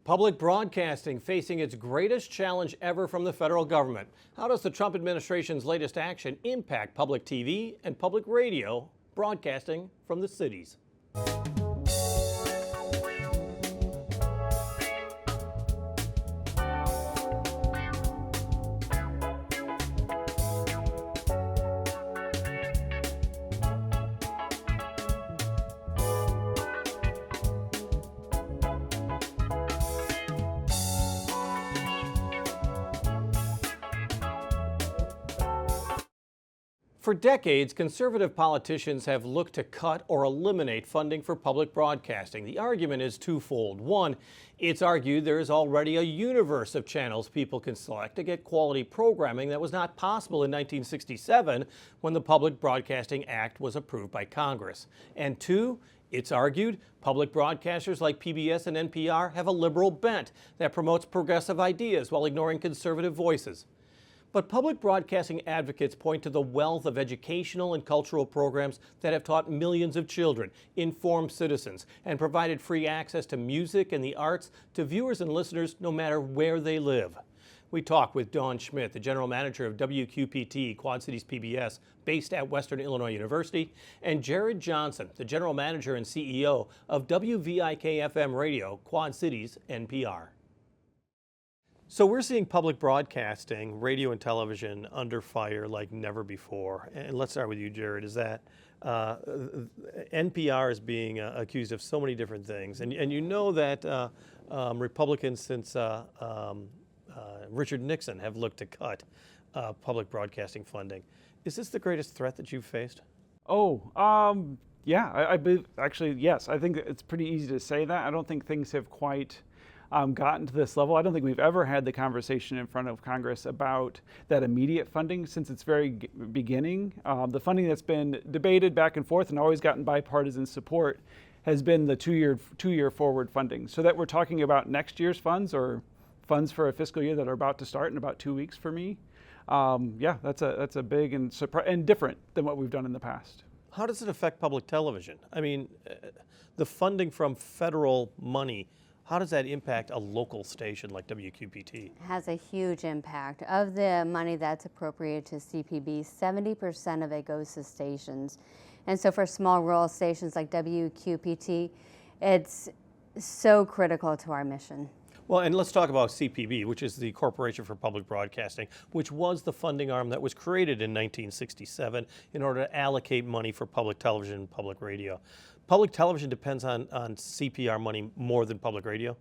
Public broadcasting facing its greatest challenge ever from the federal government. How does the Trump administration's latest action impact public TV and public radio broadcasting from the cities? For decades, conservative politicians have looked to cut or eliminate funding for public broadcasting. The argument is twofold. One, it's argued there is already a universe of channels people can select to get quality programming that was not possible in 1967 when the Public Broadcasting Act was approved by Congress. And two, it's argued public broadcasters like PBS and NPR have a liberal bent that promotes progressive ideas while ignoring conservative voices. But public broadcasting advocates point to the wealth of educational and cultural programs that have taught millions of children, informed citizens, and provided free access to music and the arts to viewers and listeners no matter where they live. We talk with Dawn Schmitt, the general manager of WQPT, Quad Cities PBS, based at Western Illinois University, and Jared Johnson, the general manager and CEO of WVIK FM Radio, Quad Cities NPR. So we're seeing public broadcasting, radio and television, under fire like never before. And let's start with you, Jared. Is that NPR is being accused of so many different things. And you know that Republicans since Richard Nixon have looked to cut public broadcasting funding. Is this the greatest threat that you've faced? Yeah, I believe, actually, yes. I think it's pretty easy to say that. I don't think things have quite gotten to this level. I don't think we've ever had the conversation in front of Congress about that immediate funding since its very beginning. The funding that's been debated back and forth and always gotten bipartisan support has been the two-year forward funding. So that we're talking about next year's funds or funds for a fiscal year that are about to start in about 2 weeks for me. Yeah, that's a big and different than what we've done in the past. How does it affect public television? I mean, the funding from federal money, how does that impact a local station like WQPT? It has a huge impact. Of the money that's appropriated to CPB, 70% of it goes to stations. And so for small rural stations like WQPT, it's so critical to our mission. Well, and let's talk about CPB, which is the Corporation for Public Broadcasting, which was the funding arm that was created in 1967 in order to allocate money for public television and public radio. Public television depends on CPR money more than public radio?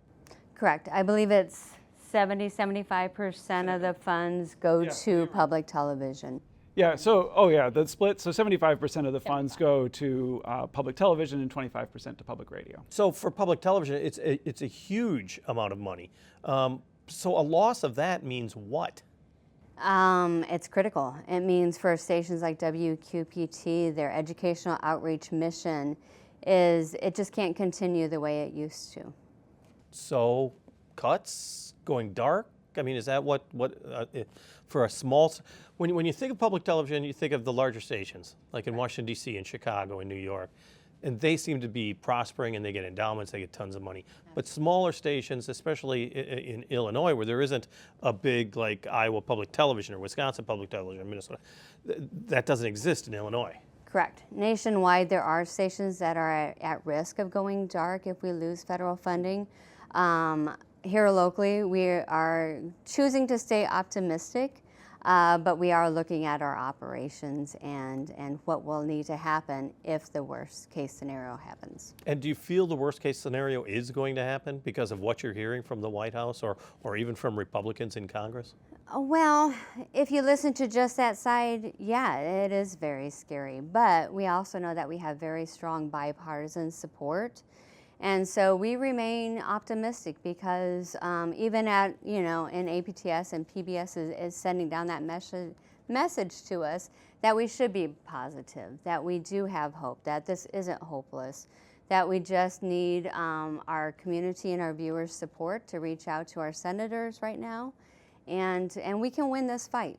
Correct. I believe it's 75% of the funds go to public television. Yeah, so, the split, so 75% of the funds go to public television and 25% to public radio. So for public television, it's a huge amount of money. So a loss of that means what? It's critical. It means for stations like WQPT, their educational outreach mission it just can't continue the way it used to. So cuts, going dark? I mean, is that what for a small, when you think of public television, you think of the larger stations, like in Washington, D.C., and Chicago, and New York, and they seem to be prospering and they get endowments, they get tons of money. But smaller stations, especially in Illinois, where there isn't a big, like Iowa Public Television or Wisconsin Public Television or Minnesota, that doesn't exist in Illinois. Correct. Nationwide, there are stations that are at risk of going dark if we lose federal funding. Here locally, we are choosing to stay optimistic, but we are looking at our operations and what will need to happen if the worst case scenario happens. And do you feel the worst case scenario is going to happen because of what you're hearing from the White House or even from Republicans in Congress? Well, if you listen to just that side, yeah, it is very scary. But we also know that we have very strong bipartisan support. And so we remain optimistic because even at, in APTS and PBS is sending down that message to us that we should be positive, that we do have hope, that this isn't hopeless, that we just need our community and our viewers' support to reach out to our senators right now, and we can win this fight.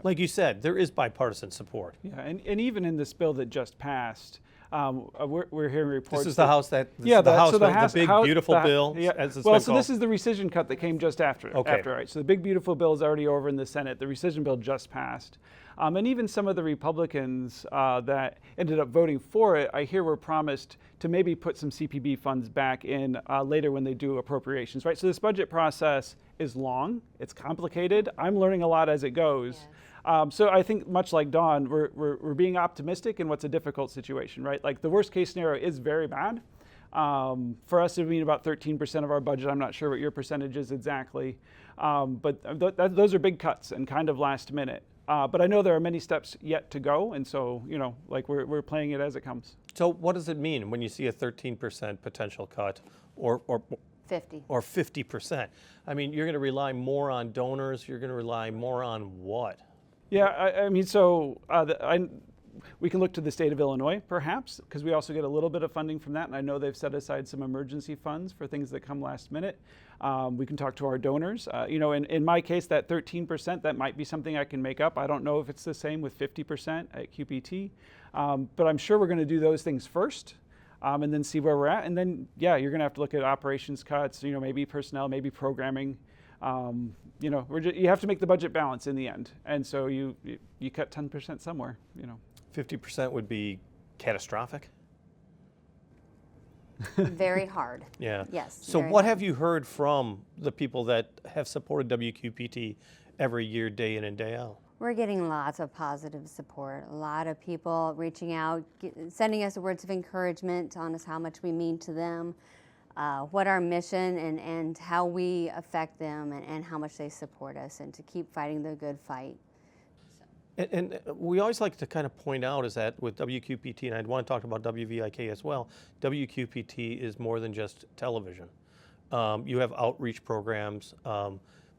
Like you said, there is bipartisan support. Yeah, and even in this bill that just passed, We're hearing reports. This is the House that, this yeah, is the House, so the big, beautiful bill, Yeah. as it's Well, been so called. this is the rescission cut that came just after. Okay. Right. So the big, beautiful bill is already over in the Senate. The rescission bill just passed. And even some of the Republicans that ended up voting for it, I hear were promised to maybe put some CPB funds back in later when they do appropriations, right? So this budget process is long, it's complicated. I'm learning a lot as it goes. Yes. So I think much like Dawn, we're being optimistic in what's a difficult situation, right? Like the worst case scenario is very bad. For us, it would mean about 13% of our budget. I'm not sure what your percentage is exactly. But those are big cuts and kind of last minute. But I know there are many steps yet to go, and so like we're playing it as it comes. So what does it mean when you see a 13% potential cut, or 50 or 50%? I mean, you're going to rely more on donors. You're going to rely more on what? Yeah, I mean, so we can look to the state of Illinois, perhaps, because we also get a little bit of funding from that, and I know they've set aside some emergency funds for things that come last minute. We can talk to our donors. In my case, that 13%, that might be something I can make up. I don't know if it's the same with 50% at QPT, but I'm sure we're going to do those things first, and then see where we're at. And then, yeah, you're going to have to look at operations cuts, maybe personnel, maybe programming. You have to make the budget balance in the end, and so you cut 10% somewhere. 50% would be catastrophic? Very hard. Yeah. Yes. So very what hard. have you heard from the people that have supported WQPT every year, day in and day out? We're getting lots of positive support. A lot of people reaching out, sending us words of encouragement, telling us how much we mean to them, what our mission and how we affect them, and how much they support us, and to keep fighting the good fight. And we always like to kind of point out is that with WQPT, and I'd want to talk about WVIK as well, WQPT is more than just television. You have outreach programs.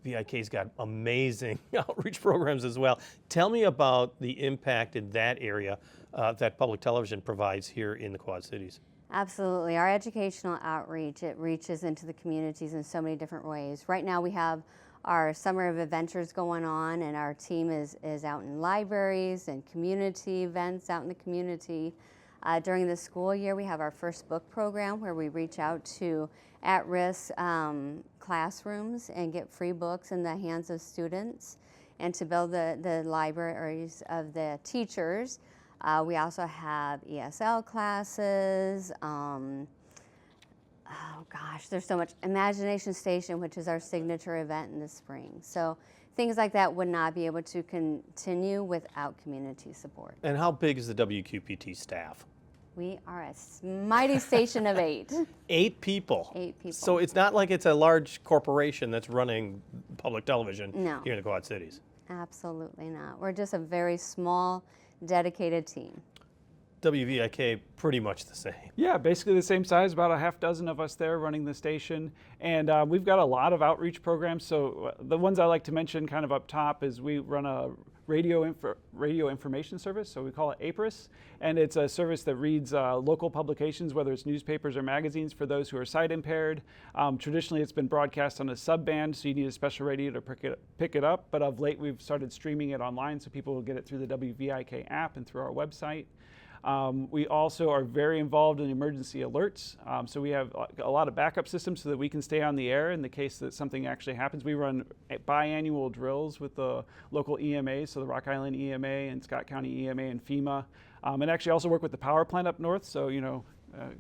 VIK's got amazing outreach programs as well. Tell me about the impact in that area that public television provides here in the Quad Cities. Absolutely. Our educational outreach, it reaches into the communities in so many different ways. Right now we have our Summer of Adventures going on, and our team is out in libraries and community events out in the community. During the school year, we have our first book program where we reach out to at-risk classrooms and get free books in the hands of students, and to build the libraries of the teachers. We also have ESL classes. Oh gosh, there's so much. Imagination Station, which is our signature event in the spring. So things like that would not be able to continue without community support. And how big is the WQPT staff? We are a mighty station of 8. 8 people. 8 people. So it's not like it's a large corporation that's running public television here in the Quad Cities. Absolutely not. We're just a very small, dedicated team. WVIK, pretty much the same. Yeah, basically the same size, about a half dozen of us there running the station. And we've got a lot of outreach programs. So the ones I like to mention kind of up top is we run a radio information service, so we call it APRIS. And it's a service that reads local publications, whether it's newspapers or magazines, for those who are sight impaired. Traditionally, it's been broadcast on a subband, so you need a special radio to pick it up. But of late, we've started streaming it online, so people will get it through the WVIK app and through our website. We also are very involved in emergency alerts. So we have a lot of backup systems so that we can stay on the air in the case that something actually happens. We run biannual drills with the local EMAs, so the Rock Island EMA and Scott County EMA and FEMA. And actually also work with the power plant up north. So,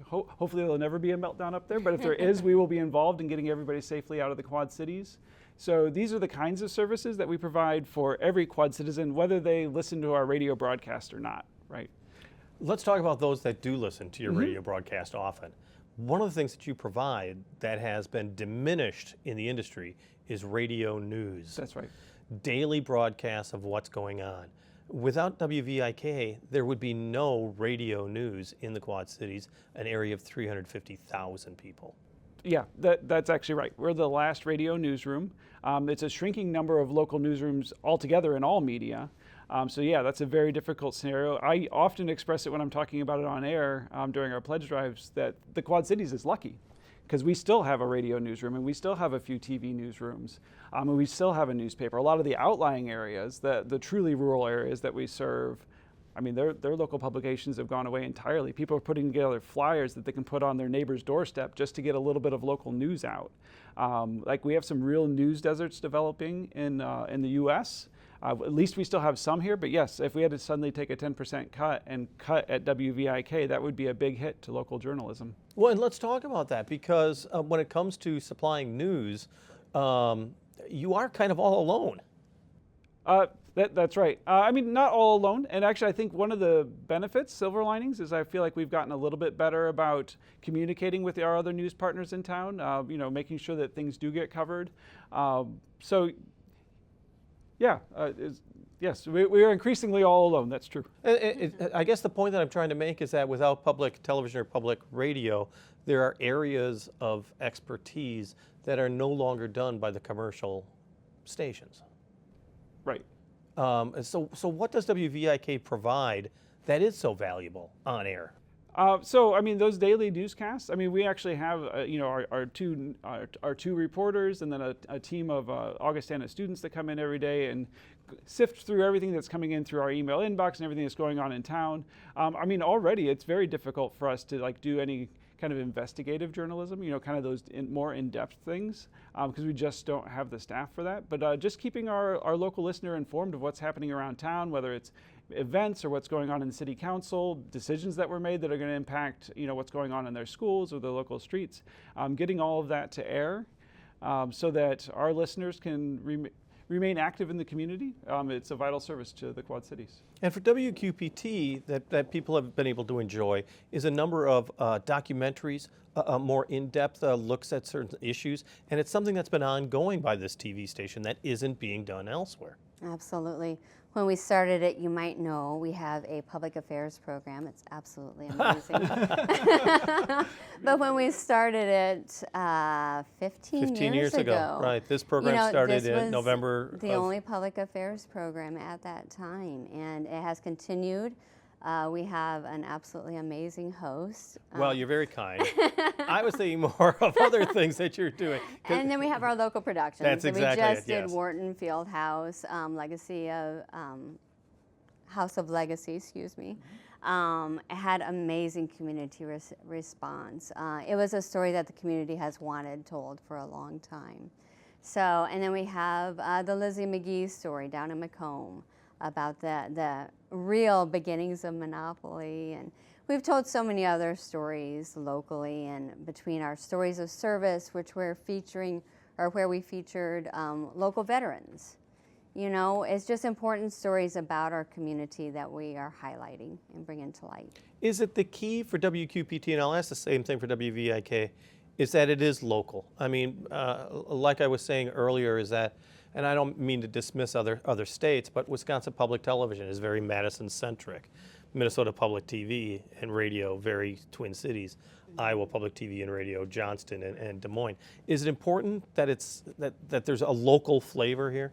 hopefully there'll never be a meltdown up there. But if there is, we will be involved in getting everybody safely out of the Quad Cities. So these are the kinds of services that we provide for every Quad citizen, whether they listen to our radio broadcast or not, right? Let's talk about those that do listen to your radio broadcast often. One of the things that you provide that has been diminished in the industry is radio news. That's right. Daily broadcasts of what's going on. Without WVIK, there would be no radio news in the Quad Cities, an area of 350,000 people. Yeah, that's actually right. We're the last radio newsroom. It's a shrinking number of local newsrooms altogether in all media. So yeah, that's a very difficult scenario. I often express it when I'm talking about it on air during our pledge drives that the Quad Cities is lucky because we still have a radio newsroom and we still have a few TV newsrooms and we still have a newspaper. A lot of the outlying areas, the truly rural areas that we serve, I mean, their local publications have gone away entirely. People are putting together flyers that they can put on their neighbor's doorstep just to get a little bit of local news out. Like we have some real news deserts developing in the U.S. At least we still have some here, but yes, if we had to suddenly take a 10% cut and cut at WVIK, that would be a big hit to local journalism. Well, and let's talk about that, because when it comes to supplying news, you are kind of all alone. That's right. I mean, not all alone. And actually, I think one of the benefits, silver linings, is I feel like we've gotten a little bit better about communicating with our other news partners in town, making sure that things do get covered. Yes, we are increasingly all alone. That's true. I guess the point that I'm trying to make is that without public television or public radio, there are areas of expertise that are no longer done by the commercial stations. Right. So what does WVIK provide that is so valuable on air? I mean, those daily newscasts. I mean, we actually have our two reporters, and then a team of Augustana students that come in every day and sift through everything that's coming in through our email inbox and everything that's going on in town. I mean, already it's very difficult for us to do any kind of investigative journalism, kind of those more in-depth things, because we just don't have the staff for that. But just keeping our local listener informed of what's happening around town, whether it's events or what's going on in the city council, decisions that were made that are going to impact what's going on in their schools or their local streets, getting all of that to air so that our listeners can remain active in the community. It's a vital service to the Quad Cities. And for WQPT, that people have been able to enjoy is a number of documentaries, more in-depth looks at certain issues, and it's something that's been ongoing by this TV station that isn't being done elsewhere. Absolutely. When we started it, you might know, we have a public affairs program. It's absolutely amazing. But when we started it 15 years ago. Right. This program started in was November. The only public affairs program at that time, and it has continued. We have an absolutely amazing host. Well, you're very kind. I was thinking more of other things that you're doing. And then we have our local productions. That's exactly it, We just did yes. Wharton Fieldhouse, Legacy of House of Legacy, excuse me. It had amazing community response. It was a story that the community has wanted told for a long time. So, and then we have the Lizzie McGee story down in Macomb about the real beginnings of Monopoly, and we've told so many other stories locally, and between our stories of service, which we're featuring, or where we featured local veterans. It's just important stories about our community that we are highlighting and bringing to light. Is it the key for WQPT, and I'll ask the same thing for WVIK, is that it is local? I mean, like I was saying earlier, is that, and I don't mean to dismiss other states, but Wisconsin Public Television is very Madison-centric. Minnesota Public TV and Radio, very Twin Cities. Iowa Public TV and Radio, Johnston and Des Moines. Is it important that that there's a local flavor here?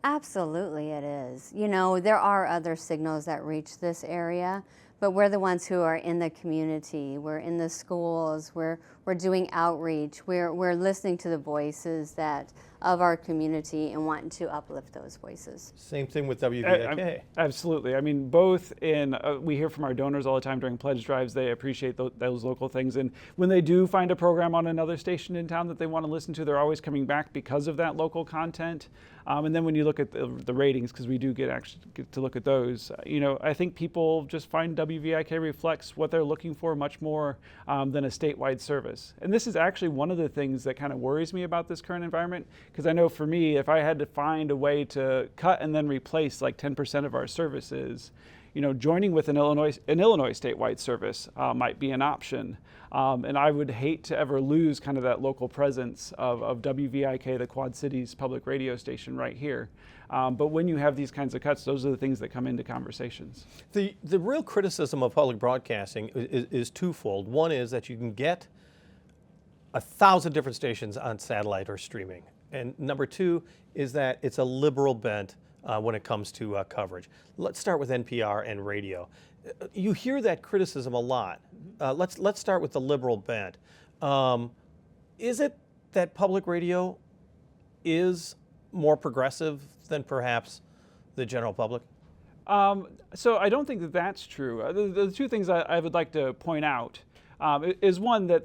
Absolutely it is. There are other signals that reach this area, but we're the ones who are in the community. We're in the schools. We're doing outreach. We're listening to the voices of our community and wanting to uplift those voices. Same thing with WVIK. Absolutely. I mean, both we hear from our donors all the time during pledge drives. They appreciate those local things. And when they do find a program on another station in town that they want to listen to, they're always coming back because of that local content. And then when you look at the ratings, because we do get to look at those, I think people just find WVIK reflects what they're looking for much more than a statewide service. And this is actually one of the things that kind of worries me about this current environment, because I know for me, if I had to find a way to cut and then replace like 10% of our services, joining with an Illinois statewide service might be an option. And I would hate to ever lose kind of that local presence of WVIK, the Quad Cities public radio station right here. But when you have these kinds of cuts, those are the things that come into conversations. The real criticism of public broadcasting is twofold. One is that you can get 1,000 different stations on satellite or streaming. And number two is that it's a liberal bent when it comes to coverage. Let's start with NPR and radio. You hear that criticism a lot. Let's start with the liberal bent. Is it that public radio is more progressive than perhaps the general public? So I don't think that that's true. The two things I would like to point out is one, that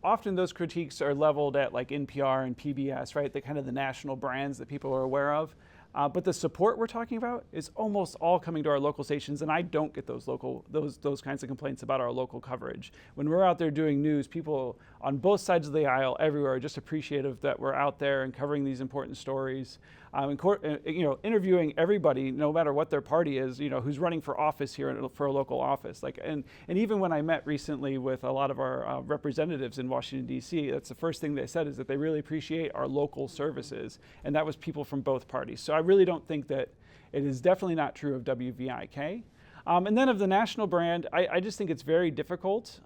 often those critiques are leveled at like NPR and PBS, right? The kind of the national brands that people are aware of. But the support we're talking about is almost all coming to our local stations, and I don't get those kinds of complaints about our local coverage. When we're out there doing news, people on both sides of the aisle, everywhere, are just appreciative that we're out there and covering these important stories. Interviewing everybody, no matter what their party is, who's running for office here for a local office. And even when I met recently with a lot of our representatives in Washington, D.C., that's the first thing they said, is that they really appreciate our local services. And that was people from both parties. So I really don't think that it is definitely not true of WVIK. And then of the national brand, I just think it's very difficult.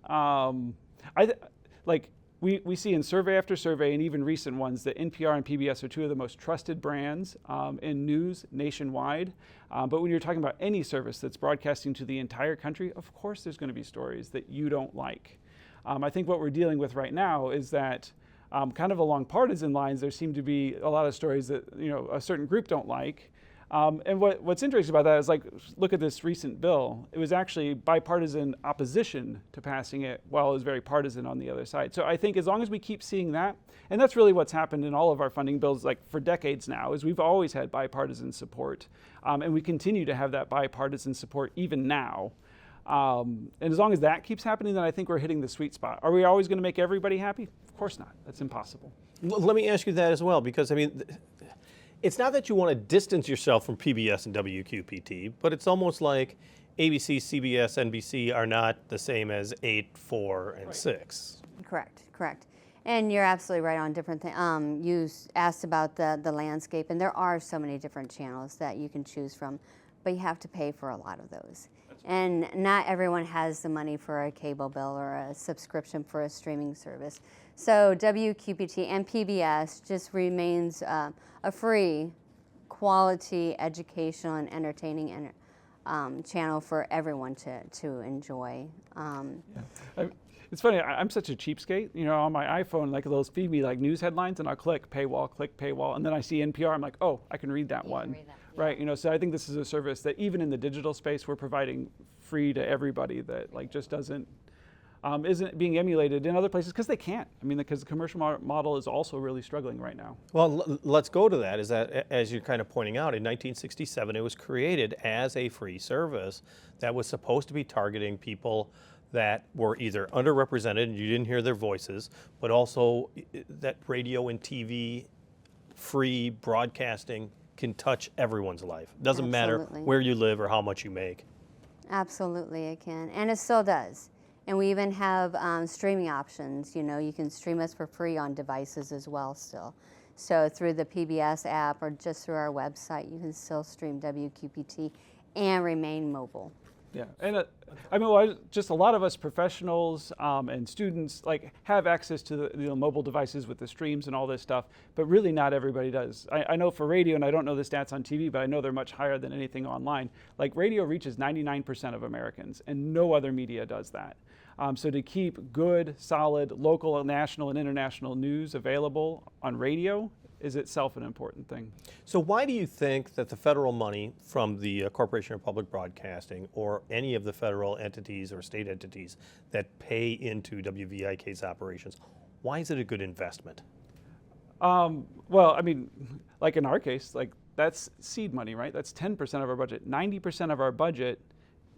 We see in survey after survey, and even recent ones, that NPR and PBS are two of the most trusted brands in news nationwide. But when you're talking about any service that's broadcasting to the entire country, of course there's going to be stories that you don't like. I think what we're dealing with right now is that kind of along partisan lines, there seem to be a lot of stories that a certain group don't like. And what's interesting about that is, look at this recent bill. It was actually bipartisan opposition to passing it, while it was very partisan on the other side. So I think as long as we keep seeing that, and that's really what's happened in all of our funding bills for decades now, is we've always had bipartisan support. And we continue to have that bipartisan support even now. And as long as that keeps happening, then I think we're hitting the sweet spot. Are we always going to make everybody happy? Of course not. That's impossible. Let me ask you that as well, because it's not that you want to distance yourself from PBS and WQPT, but it's almost like ABC, CBS, NBC are not the same as 8, 4, and 6. Correct. And you're absolutely right on different things. You asked about the landscape, and there are so many different channels that you can choose from, but you have to pay for a lot of those. And not everyone has the money for a cable bill or a subscription for a streaming service. So WQPT and PBS just remains a free, quality, educational, and entertaining channel for everyone to enjoy. It's funny, I'm such a cheapskate. On my iPhone, those feed me news headlines, and I'll click paywall, and then I see NPR. I'm like, oh, I can read that one. Read that. Right, so I think this is a service that even in the digital space, we're providing free to everybody, that just isn't being emulated in other places, because they can't. Because the commercial model is also really struggling right now. Well, let's go to that. Is that, as you're kind of pointing out, in 1967, it was created as a free service that was supposed to be targeting people that were either underrepresented and you didn't hear their voices, but also that radio and TV free broadcasting can touch everyone's life. Doesn't matter where you live or how much you make. Absolutely, it can, and it still does. And we even have streaming options. You can stream us for free on devices as well still. So through the PBS app or just through our website, you can still stream WQPT and remain mobile. Yeah, and just a lot of us professionals and students have access to the mobile devices with the streams and all this stuff, but really not everybody does. I know for radio, and I don't know the stats on TV, but I know they're much higher than anything online. Radio reaches 99% of Americans, and no other media does that. So to keep good, solid, local, national, and international news available on radio is itself an important thing. So why do you think that the federal money from the Corporation of Public Broadcasting, or any of the federal entities or state entities that pay into WVIK's operations, why is it a good investment? Well, in our case, that's seed money, right? That's 10% of our budget. 90% of our budget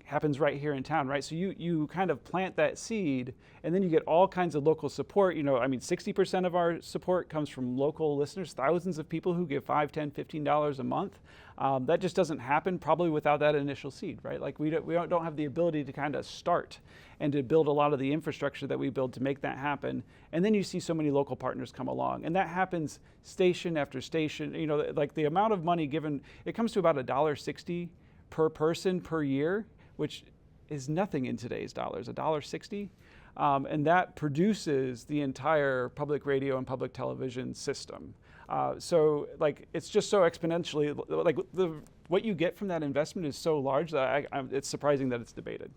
happens right here in town, right? So you kind of plant that seed, and then you get all kinds of local support. 60% of our support comes from local listeners, thousands of people who give $5, $10, $15 a month. That just doesn't happen probably without that initial seed, right? We don't have the ability to kind of start and to build a lot of the infrastructure that we build to make that happen. And then you see so many local partners come along, and that happens station after station. The amount of money given, it comes to about $1.60 per person per year, which is nothing in today's dollars, $1.60. And that produces the entire public radio and public television system. So it's just so exponentially, what you get from that investment is so large that it's surprising that it's debated.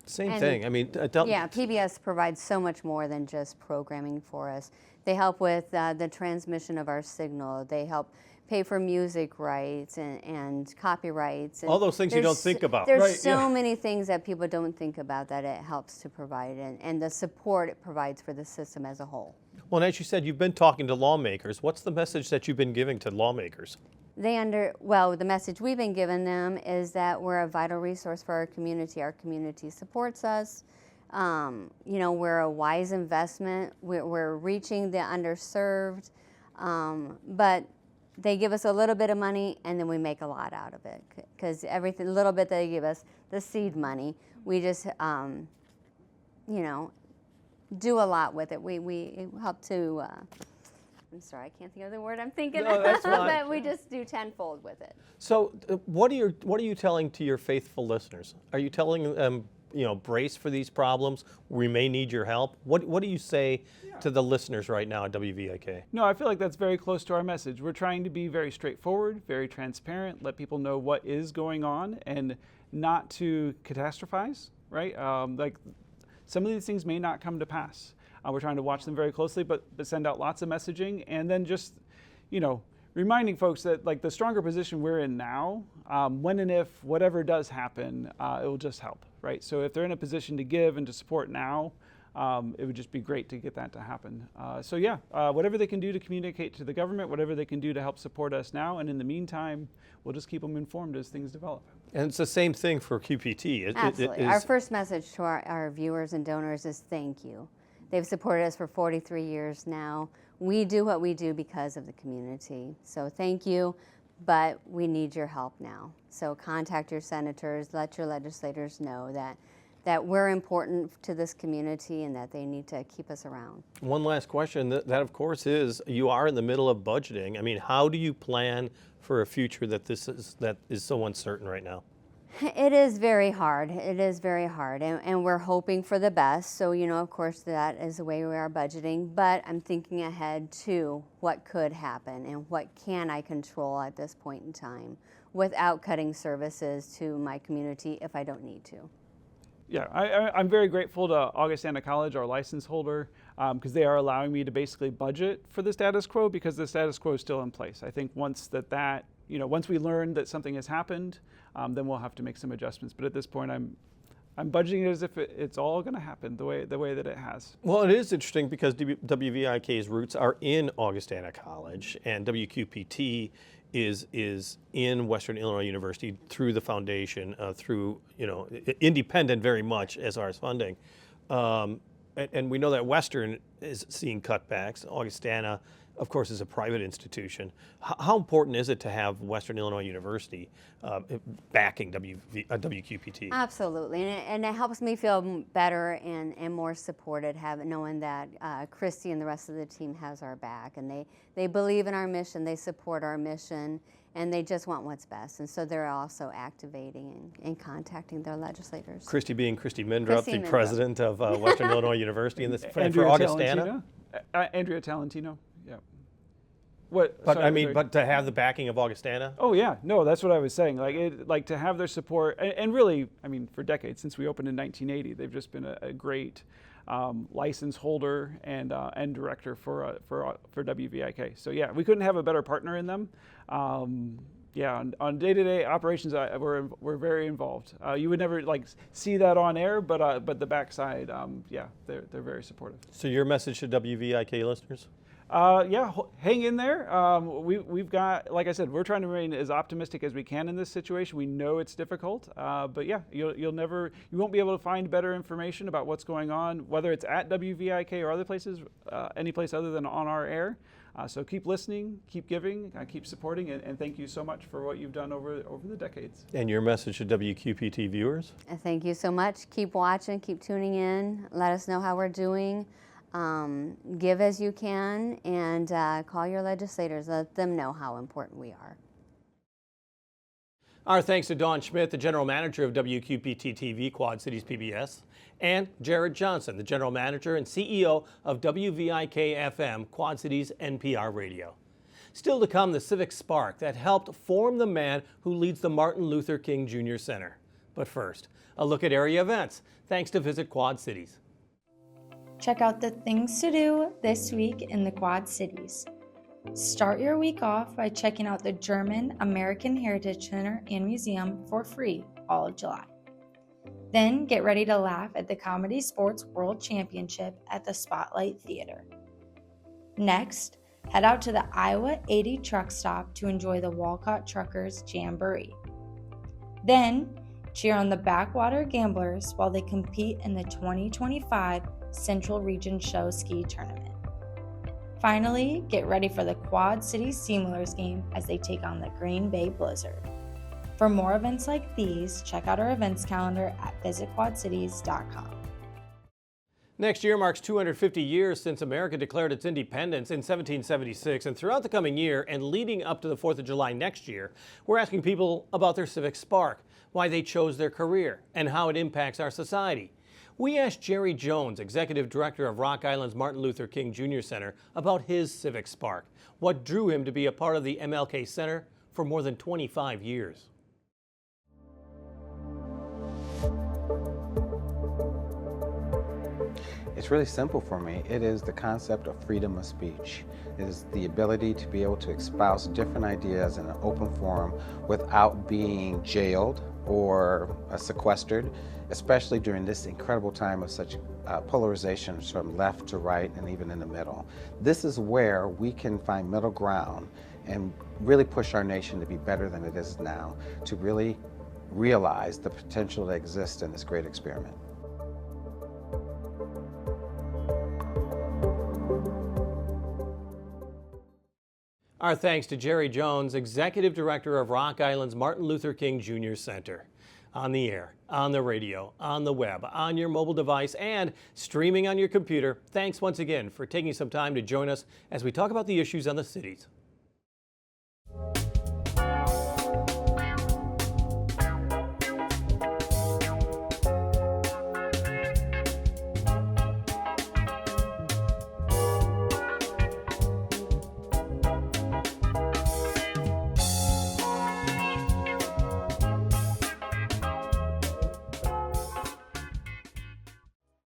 Same And- thing. I mean, Yeah, PBS provides so much more than just programming for us. They help with the transmission of our signal. They help pay for music rights and copyrights. And all those things you don't there's- think about. There's Right, so yeah. many things that people don't think about that it helps to provide, and the support it provides for the system as a whole. Well, and as you said, you've been talking to lawmakers. What's the message that you've been giving to lawmakers? The message we've been giving them is that we're a vital resource for our community. Our community supports us. We're a wise investment. We're reaching the underserved, but they give us a little bit of money and then we make a lot out of it. Because everything, little bit they give us, the seed money, we just, do a lot with it. We help to. I'm sorry, I can't think of the word I'm thinking No, of, that's fine. but we just do tenfold with it. So, what are you telling to your faithful listeners? Are you telling them, brace for these problems? We may need your help. What do you say to the listeners right now at WVIK? No, I feel like that's very close to our message. We're trying to be very straightforward, very transparent, let people know what is going on, and not to catastrophize, right? Like some of these things may not come to pass. We're trying to watch them very closely, but send out lots of messaging, and then just, reminding folks that like the stronger position we're in now, when and if whatever does happen, it will just help, right? So if they're in a position to give and to support now, it would just be great to get that to happen. Whatever they can do to communicate to the government, whatever they can do to help support us now, and in the meantime, we'll just keep them informed as things develop. And it's the same thing for QPT. Absolutely. Our first message to our viewers and donors is thank you. They've supported us for 43 years now. We do what we do because of the community. So thank you, but we need your help now. So contact your senators, let your legislators know that we're important to this community and that they need to keep us around. One last question, that of course is, you are in the middle of budgeting. I mean, how do you plan for a future that is so uncertain right now? It is very hard. It is very hard, and we're hoping for the best. So, of course, that is the way we are budgeting. But I'm thinking ahead to what could happen and what can I control at this point in time without cutting services to my community if I don't need to. Yeah, I'm very grateful to Augustana College, our license holder, because they are allowing me to basically budget for the status quo because the status quo is still in place. I think once once we learn that something has happened, then we'll have to make some adjustments. But at this point, I'm budgeting it as if it's all going to happen the way that it has. Well, it is interesting because WVIK's roots are in Augustana College, and WQPT is in Western Illinois University through the foundation, through independent very much as far as funding, and we know that Western is seeing cutbacks. Augustana, of course, is a private institution. How important is it to have Western Illinois University backing WQPT? Absolutely, and it helps me feel better and more supported, knowing that Christy and the rest of the team has our back, and they believe in our mission, they support our mission, and they just want what's best. And so they're also activating and contacting their legislators. Christy being Christy Mindrup, Christy the Mindrup. president of Western Illinois University, and for Andrea Augustana. Andrea Talentino. Yeah. What? But sorry. but to have the backing of Augustana. Oh yeah, no, that's what I was saying. Like to have their support, and really, for decades since we opened in 1980, they've just been a great license holder and director for WVIK. So yeah, we couldn't have a better partner in them. On day-to-day operations, we're very involved. You would never see that on air, but the backside, they're very supportive. So your message to WVIK listeners? Hang in there. We've got, like I said, we're trying to remain as optimistic as we can in this situation. We know it's difficult, but yeah, you won't be able to find better information about what's going on, whether it's at WVIK or other places, any place other than on our air. So keep listening, keep giving, keep supporting, and thank you so much for what you've done over the decades. And your message to WQPT viewers? Thank you so much. Keep watching, keep tuning in. Let us know how we're doing. Give as you can, and call your legislators. Let them know how important we are. Our thanks to Dawn Schmitt, the General Manager of WQPT TV, Quad Cities PBS, and Jared Johnson, the General Manager and CEO of WVIK FM, Quad Cities NPR Radio. Still to come, the civic spark that helped form the man who leads the Martin Luther King Jr. Center. But first, a look at area events, thanks to Visit Quad Cities. Check out the things to do this week in the Quad Cities. Start your week off by checking out the German American Heritage Center and Museum for free all of July. Then get ready to laugh at the Comedy Sports World Championship at the Spotlight Theater. Next, head out to the Iowa 80 truck stop to enjoy the Walcott Truckers Jamboree. Then, cheer on the Backwater Gamblers while they compete in the 2025 Central Region Show Ski Tournament. Finally, get ready for the Quad City Steamrollers game as they take on the Green Bay Blizzard. For more events like these, check out our events calendar at visitquadcities.com. Next year marks 250 years since America declared its independence in 1776, and throughout the coming year and leading up to the 4th of July next year, we're asking people about their civic spark, why they chose their career, and how it impacts our society. We asked Jerry Jones, Executive Director of Rock Island's Martin Luther King Jr. Center, about his civic spark, what drew him to be a part of the MLK Center for more than 25 years. It's really simple for me. It is the concept of freedom of speech. It is the ability to be able to espouse different ideas in an open forum without being jailed or sequestered, especially during this incredible time of such polarization from left to right and even in the middle. This is where we can find middle ground and really push our nation to be better than it is now, to really realize the potential that exists in this great experiment. Our thanks to Jerry Jones, Executive Director of Rock Island's Martin Luther King Jr. Center. On the air, on the radio, on the web, on your mobile device, and streaming on your computer. Thanks once again for taking some time to join us as we talk about the issues on the cities.